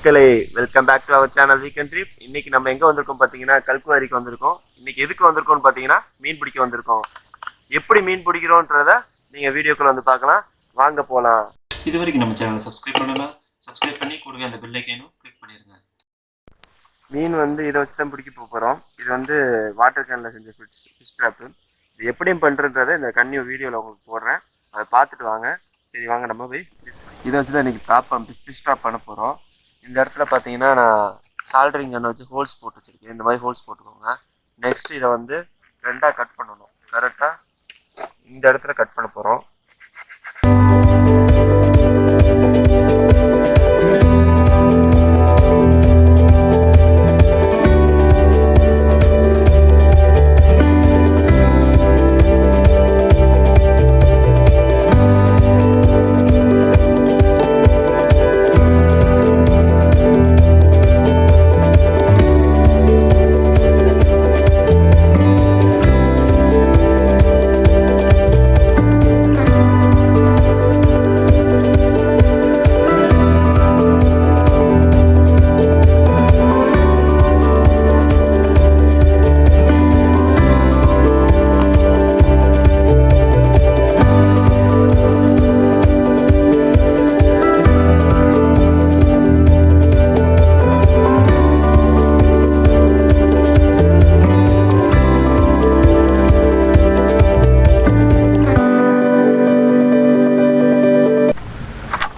மக்களே, welcome back to our channel weekend trip. இன்னைக்கு நம்ம எங்க வந்திருக்கோம் பாத்தீங்கன்னா கல்குவாரிக்கு வந்திருக்கோம். இன்னைக்கு எதுக்கு வந்திருக்கோம்னு பாத்தீங்கன்னா மீன் பிடிக்க வந்திருக்கோம். எப்படி மீன் பிடிக்கிறோன்றத நீங்க வீடியோக்குள்ள வந்து பார்க்கலாம். வாங்க போலாம். இது வரைக்கும் நம்ம சேனலை சப்ஸ்கிரைப் பண்ணலாம். சப்ஸ்கிரைப் பண்ணி கூடவே அந்த பெல் ஐகானும் கிளிக் பண்ணிருங்க. மீன் வந்து இதை வச்சு தான் பிடிக்க போறோம். இது வந்து வாட்டர் கேன்ல செஞ்ச ஃபிஷ் ட்ராப். இது எப்படியும் பண்றன்றதை இந்த கன்னியூ வீடியோல உங்களுக்கு போடுறேன். அதை பார்த்துட்டு வாங்க. சரி வாங்க நம்ம போய் இதை வச்சு தான் இன்னைக்கு ஃபிஷ் ட்ராப் பண்ண போறோம். இந்த இடத்துல பார்த்தீங்கன்னா நான் சால்ட்ரிங் கன்னை வச்சு ஹோல்ஸ் போட்டு வச்சிருக்கேன். இந்த மாதிரி ஹோல்ஸ் போட்டுக்கோங்க. நெக்ஸ்ட் இதை வந்து ரெண்டாக கட் பண்ணணும். கரெக்டாக இந்த இடத்துல கட் பண்ண போகிறோம்.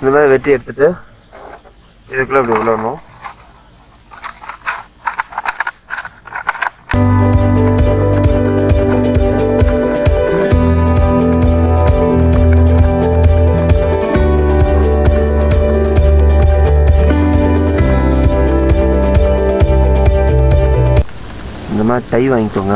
இந்த மாதிரி வெட்டி எடுத்துட்டு இதுக்குள்ள அப்படி விடணும். இந்த மாதிரி டை வாங்கிக்கோங்க.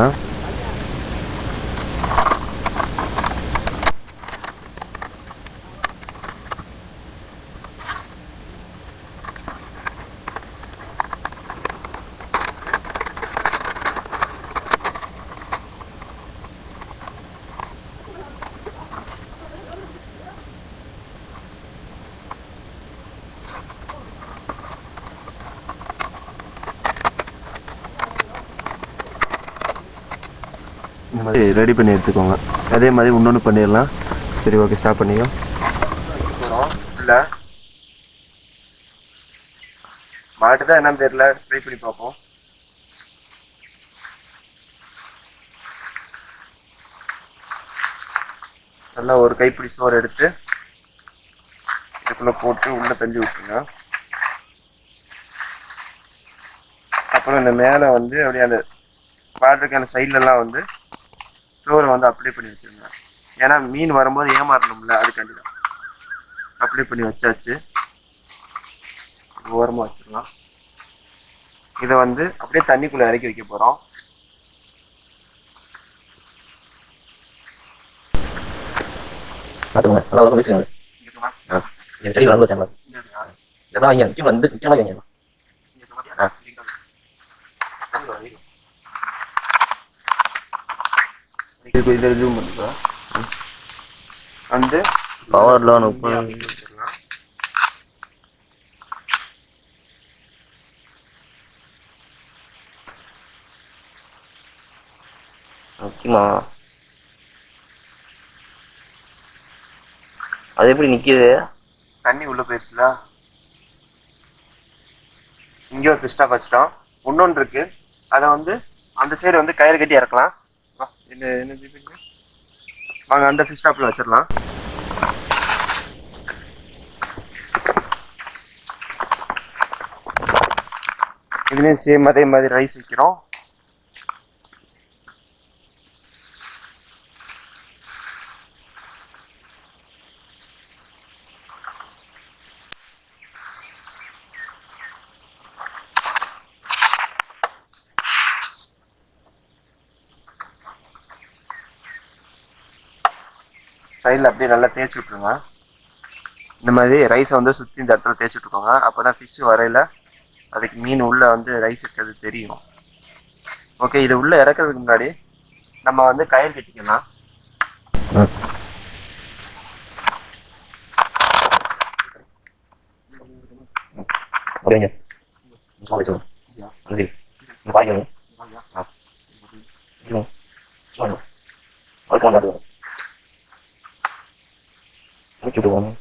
இந்த மாதிரி ரெடி பண்ணி எடுத்துக்கோங்க. அதே மாதிரி இன்னொன்று பண்ணிடலாம். சரி ஓகே, ஸ்டார்ட் பண்ணிக்கோ. இல்லை மாட்டுதான் என்னன்னு தெரியல, ட்ரை பண்ணி பார்ப்போம். நல்லா ஒரு கைப்பிடி சோறு எடுத்து இதுக்குள்ள போட்டு உள்ள தஞ்சி விட்டுருங்க. அப்புறம் இந்த மேலே வந்து அப்படியே அந்த வாட்டருக்கான சைட்லலாம் வந்து சோறை வந்து அப்ளை பண்ணி வச்சிருங்க. ஏன்னா மீன் வரும்போது ஏமாறணும்ல, அதுக்காண்டி தான் அப்ளை பண்ணி வச்சாச்சு. ஓரமாக வச்சிடலாம். இதை வந்து அப்படியே தண்ணிக்குள்ளே இறக்கி வைக்க போகிறோம். வந்து பவர்ல முக்கியமா அது எப்படி நிக்குது? தண்ணி உள்ள போயிடுச்சுல. இங்க ஒரு ஃபிஷ் டாப் வச்சிட்டோம். இன்னொன்று இருக்கு, அதை வந்து அந்த சைடு வந்து கயிறு கட்டி இறக்கலாம். வாங்க அந்த ஃபிஷ் டாப்ல வச்சிடலாம். இதுலேயும் சேம் அதே மாதிரி ரைஸ் வைக்கிறோம். சைடில் அப்படியே நல்லா தேய்ச்சி விட்ருங்க. இந்த மாதிரி ரைஸை வந்து சுற்றி இந்த இடத்துல தேய்ச்சி விட்டுக்கோங்க. அப்போ தான் ஃபிஷ்ஷு வரையில் அதுக்கு மீன் உள்ளே வந்து ரைஸ் இருக்கிறது தெரியும். ஓகே, இது உள்ளே இறக்கிறதுக்கு முன்னாடி நம்ம வந்து கயிறு கட்டிக்கலாம். அப்படிங்க சொல்லுங்க நன்றி பாய்க்கணும் சொல்லணும் வழக்கம் பார்த்துக்கணும் முடிச்சுட்டு போகணும்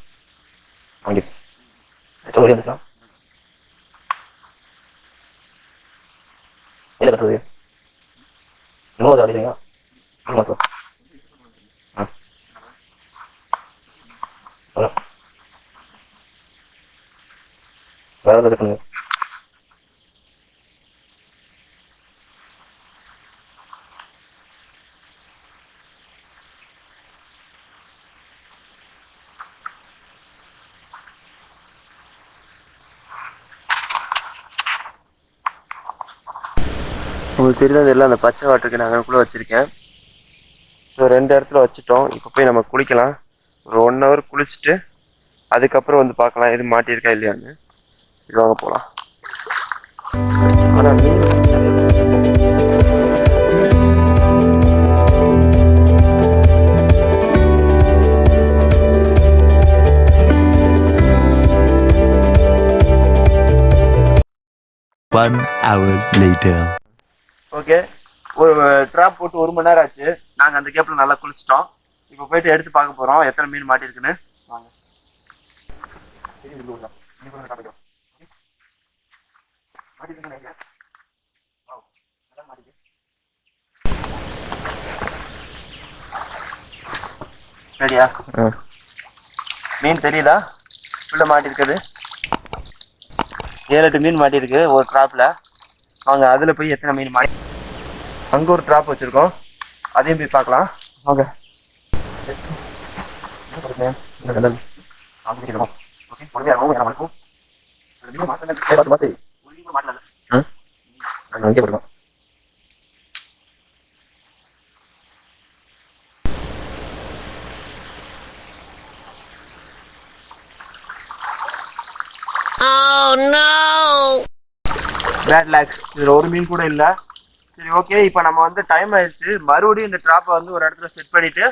வாங்கி சொல்ல இருந்துச்சா என்ன கட்டுறது இன்னொரு அடிக்கிறீங்க ஆமாம் சார் ஆ வேறு எதாவது கட்டுங்க உங்களுக்கு தெரியாது இல்லை அந்த பச்சை வாட்டருக்கு நான் அங்கக்குள்ளே வச்சுருக்கேன். ஸோ 2 இடத்துல வச்சுட்டோம். இப்போ போய் நம்ம குளிக்கலாம். ஒரு 1 hour குளிச்சுட்டு அதுக்கப்புறம் வந்து பார்க்கலாம் எது மாட்டியிருக்கா இல்லையான்னு. இது வாங்க போகலாம். ஆனால் மீன் One hour later. ஓகே, ஒரு ட்ராப் போட்டு 1 மணி நேரம் ஆச்சு. நாங்கள் அந்த கேப்பில் நல்லா குளிச்சிட்டோம். இப்போ போயிட்டு எடுத்து பார்க்க போகிறோம் எத்தனை மீன் மாட்டியிருக்குன்னு. வாங்க. சரியா? மீன் தெரியுதா? உள்ள மாட்டிருக்குது 7-8 மீன் மாட்டிருக்கு ஒரு ட்ராப்ல. வாங்க அதுல போய் எத்தனை மீன் மாட்டி. அங்க ஒரு ட்ராப் வச்சிருக்கோம், அதையும் போய் பார்க்கலாம். வாங்க. பேட் லேக். இதுல ஒரு மீன் கூட இல்ல. சரி ஓகே, இப்போ நம்ம வந்து டைம் ஆயிடுச்சு. மறுபடியும் இந்த ட்ராப்பை வந்து ஒரு இடத்துல செட் பண்ணிட்டு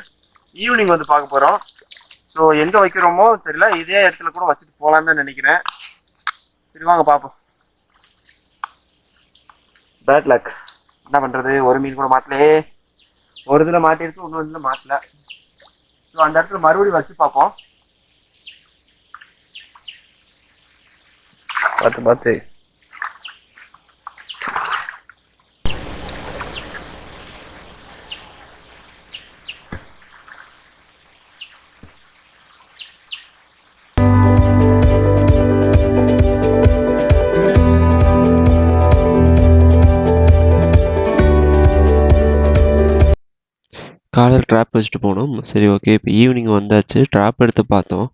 ஈவினிங் வந்து பார்க்க போறோம். ஸோ எங்க வைக்கிறோமோ தெரியல, இதே இடத்துல கூட வச்சுட்டு போலான்னு தான் நினைக்கிறேன். சரி வாங்க பார்ப்போம். பேட் லேக். என்ன பண்றது, ஒரு மீன் கூட மாட்டலே. ஒரு இதுல மாட்டிருக்கு, இன்னொரு இதுல மாட்டல. ஸோ அந்த இடத்துல மறுபடியும் வச்சு பார்ப்போம். பார்த்து காலையில் ட்ராப் வச்சுட்டு போனோம். சரி ஓகே, இப்போ ஈவினிங் வந்தாச்சு. ட்ராப் எடுத்து பார்த்தோம்,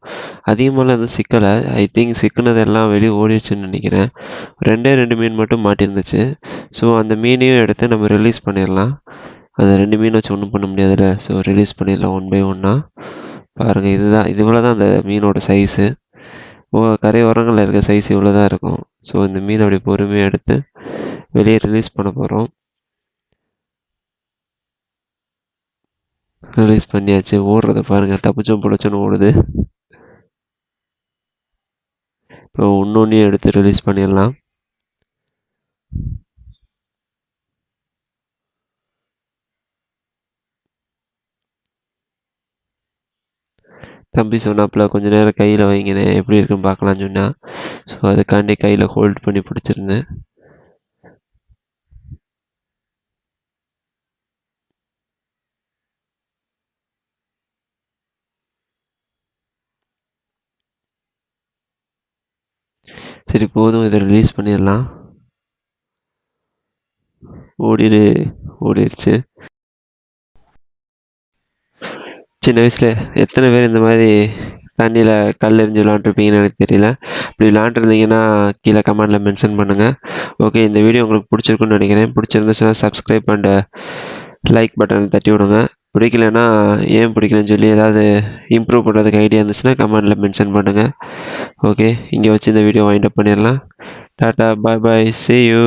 அதிகமாகலாம் எதுவும் சிக்கலை. ஐ திங்க் சிக்கினது எல்லாம் வெளியே ஓடிடுச்சுன்னு நினைக்கிறேன். 2 மீன் மட்டும் மாட்டிருந்துச்சு. ஸோ அந்த மீனையும் எடுத்து நம்ம ரிலீஸ் பண்ணிடலாம். அந்த 2 மீன் வச்சு ஒன்றும் பண்ண முடியாதுல்ல. ஸோ ரிலீஸ் பண்ணிடலாம் 1 by 1. பாருங்கள், இவ்வளோ தான் அந்த மீனோட சைஸு. கரை ஓரங்களில் இருக்க சைஸ் இவ்வளோ தான் இருக்கும். ஸோ இந்த மீன் அப்படி பொறுமையாக எடுத்து வெளியே ரிலீஸ் பண்ண போகிறோம். ரிலீஸ் பண்ணியாச்சு. ஓடுறத பாருங்கள், தப்பிச்சோம் பிடிச்சோன்னு ஓடுது. இப்போ இன்னொன்றையும் எடுத்து ரிலீஸ் பண்ணிடலாம். தம்பி சொன்னாப்புல கொஞ்ச நேரம் கையில் வைங்கண்ணே, எப்படி இருக்குன்னு பார்க்கலான்னு சொன்னால். ஸோ அதுக்காண்டி கையில் ஹோல்ட் பண்ணி பிடிச்சிருந்தேன். சரி போதும், இதை ரிலீஸ் பண்ணிடலாம். ஓடிடுச்சு. சின்ன வயசில் எத்தனை பேர் இந்த மாதிரி தண்ணியில் கல் எறிஞ்சு விளாண்டுருப்பீங்கன்னு எனக்கு தெரியல. இப்படி விளாண்டுருந்தீங்கன்னா கீழே கமெண்டில் மென்ஷன் பண்ணுங்கள். ஓகே, இந்த வீடியோ உங்களுக்கு பிடிச்சிருக்குன்னு நினைக்கிறேன். பிடிச்சிருந்துச்சுன்னா சப்ஸ்கிரைப் அண்ட் லைக் பட்டன் தட்டி விடுங்க. பிடிக்கலன்னா ஏன் பிடிக்கலன்னு சொல்லி ஏதாவது இம்ப்ரூவ் பண்ணுறதுக்கு ஐடியா இருந்துச்சுன்னா கமெண்டில் மென்ஷன் பண்ணுங்கள். ஓகே, இங்கே வச்சு இந்த வீடியோ வைண்ட் அப் பண்ணிடலாம். Tata, bye bye, see you.